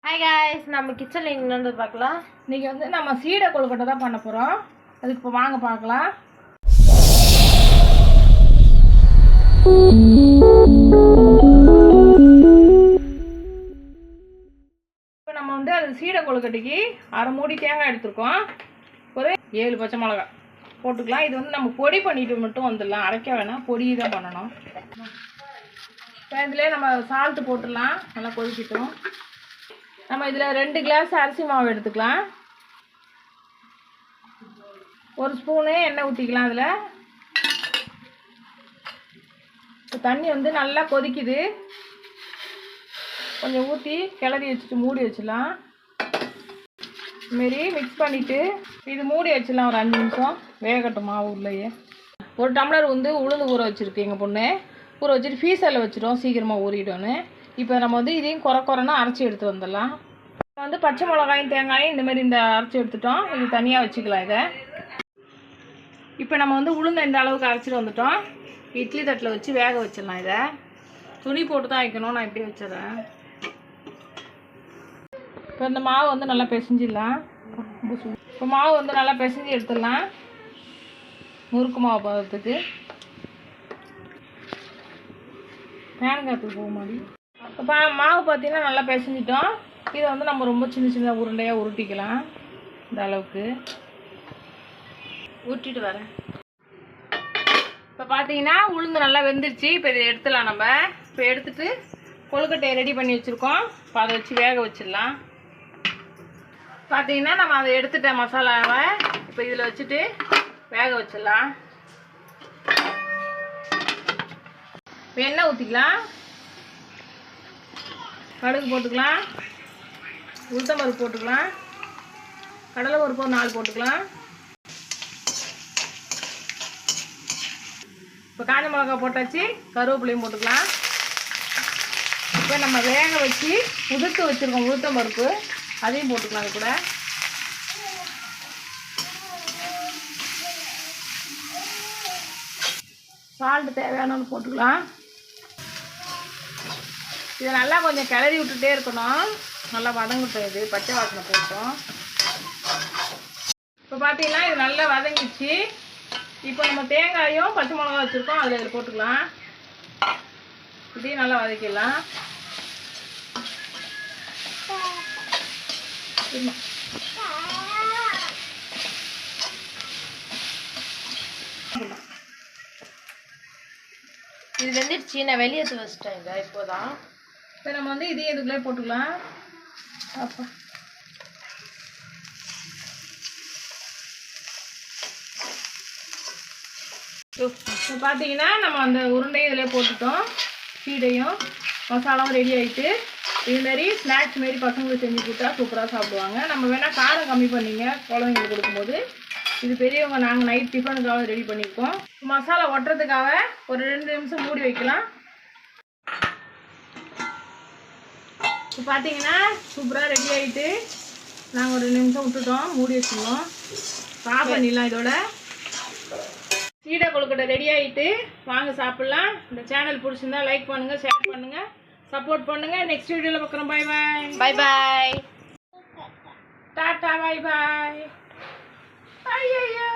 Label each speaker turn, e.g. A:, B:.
A: Hi guys, நம்ம கிச்சனில் இங்கே வந்து பார்க்கலாம். இன்றைக்கி வந்து நம்ம சீடை கொழுக்கட்டை தான் பண்ண போகிறோம். அதுக்கு இப்போ வாங்க பார்க்கலாம். இப்போ நம்ம வந்து அது சீடை கொழுக்கட்டைக்கு அரை மூடி தேங்காய் எடுத்துருக்கோம். ஒரு 7 பச்சை மிளகா போட்டுக்கலாம். இது வந்து நம்ம பொடி பண்ணிட்டு மட்டும் வந்துடலாம், அரைக்க வேணாம், பொடி தான் பண்ணணும். இதிலே நம்ம சால்ட்டு போட்டுடலாம். நல்லா கொதிக்கிட்டோம். நம்ம இதில் 2 கிளாஸ் அரிசி மாவு எடுத்துக்கலாம். 1 ஸ்பூனு எண்ணெய் ஊற்றிக்கலாம். அதில் தண்ணி வந்து நல்லா கொதிக்குது. கொஞ்சம் ஊற்றி கிளறி வச்சுட்டு மூடி வச்சிடலாம். இதுமாரி மிக்ஸ் பண்ணிவிட்டு இது மூடி வச்சிடலாம். ஒரு 5 நிமிஷம் வேகட்டும் மாவு உள்ளேயே. 1 டம்ளர் வந்து உளுந்து ஊற வச்சுருக்கு எங்கள் பொண்ணு. ஊற வச்சுட்டு ஃபீஸரில் வச்சுட்டோம், சீக்கிரமாக ஊறிட்டோன்னு. இப்போ நம்ம வந்து இதையும் குறைன்னா அரைச்சி எடுத்து வந்துடலாம். வந்து பச்சை மிளகாயும் தேங்காயும் இந்தமாரி இந்த அரைச்சி எடுத்துட்டோம். இது தனியாக வச்சுக்கலாம். இதை இப்போ நம்ம வந்து உளுந்த இந்த அளவுக்கு அரைச்சிட்டு வந்துட்டோம். இட்லி தட்டில் வச்சு வேக வச்சிடலாம். இதை துணி போட்டு தான் வைக்கணும். நான் இப்படி வச்சிடறேன். இப்போ இந்த மாவு வந்து நல்லா பிசைஞ்சிடலாம். இப்போ மாவு வந்து நல்லா பிசைஞ்சு எடுத்துடலாம். முறுக்கு மாவு பதத்துக்கு பேன் காற்றுக்கு போக மாதிரி. இப்போ மாவு பார்த்தீங்கன்னா நல்லா பிசைஞ்சிட்டோம். இதை வந்து நம்ம ரொம்ப சின்ன சின்ன உருண்டையாக உருட்டிக்கலாம். இந்த அளவுக்கு உருட்டிட்டு வரேன். இப்போ பார்த்தீங்கன்னா உளுந்து நல்லா வெந்துருச்சு. இப்போ இதை எடுத்துடலாம். நம்ம இப்போ எடுத்துகிட்டு கொழுக்கட்டையை ரெடி பண்ணி வச்சுருக்கோம். இப்போ அதை வச்சு வேக வச்சிடலாம். பார்த்தீங்கன்னா நம்ம அதை எடுத்துட்ட மசாலாவை இப்போ இதில் வச்சுட்டு வேக வச்சிடலாம். இப்போ எண்ணெய் ஊற்றிக்கலாம். கடுகு போட்டுக்கலாம். உளுத்தம் பருப்பு போட்டுக்கலாம். கடலை பருப்பு 4 போட்டுக்கலாம். இப்போ காஞ்ச மிளகா போட்டாச்சு. கருவேப்பிலையும் போட்டுக்கலாம். இப்போ நம்ம வேக வச்சு உதுத்து வச்சுருக்கோம் உளுத்தம் பருப்பு, அதையும் போட்டுக்கலாம். அது கூட சால்ட்டு தேவையானு போட்டுக்கலாம். இதை நல்லா கொஞ்சம் கிளறி விட்டுட்டே இருக்கணும். நல்லா வதங்கிட்டோம். இது பச்சை வாசனை போட்டோம். இப்போ பார்த்தீங்கன்னா இது நல்லா வதங்கிச்சு. இப்போ நம்ம தேங்காயும் பச்சை மிளகா வச்சுருக்கோம், அதில் இதில் போட்டுக்கலாம். இதையும் நல்லா வதக்கிடலாம். இது வெந்துடுச்சு. நான் வெளியே எடுத்து வச்சிட்டேன். இதை இப்போதான். இப்போ நம்ம வந்து இதையும் இதுக்குள்ளே போட்டுக்கலாம். அப்போ இப்போ பார்த்தீங்கன்னா நம்ம அந்த உருண்டையும் இதில் போட்டுட்டோம். சீடையும் மசாலாவும் ரெடி ஆகிட்டு. இதுமாரி ஸ்நாக்ஸ் மாரி பசங்களுக்கு செஞ்சு கொடுத்தா சூப்பராக சாப்பிடுவாங்க. நம்ம வேணால் காரம் கம்மி பண்ணிங்க குழந்தைங்களுக்கு கொடுக்கும்போது. இது பெரியவங்க நாங்கள் நைட் டிஃபனுக்காக ரெடி பண்ணியிருக்கோம். மசாலா ஒட்டுறதுக்காக ஒரு 2 நிமிஷம் மூடி வைக்கலாம். இப்போ பார்த்தீங்கன்னா சூப்பராக ரெடி ஆகிட்டு நாங்கள் ஒரு 2 நிமிஷம் விட்டுட்டோம், மூடி வச்சுருந்தோம். ஆஃப் பண்ணிடலாம். இதோட சீடை கொழுக்கட்டை ரெடி ஆகிட்டு வாங்க சாப்பிட்லாம். இந்த சேனல் பிடிச்சிருந்தா லைக் பண்ணுங்கள், ஷேர் பண்ணுங்கள், சப்போர்ட் பண்ணுங்கள். நெக்ஸ்ட் வீடியோவில் பார்க்குறோம். பாய் பாய்.
B: பாய் பாய்.
A: டாட்டா. பாய் பாய். ஐயோ.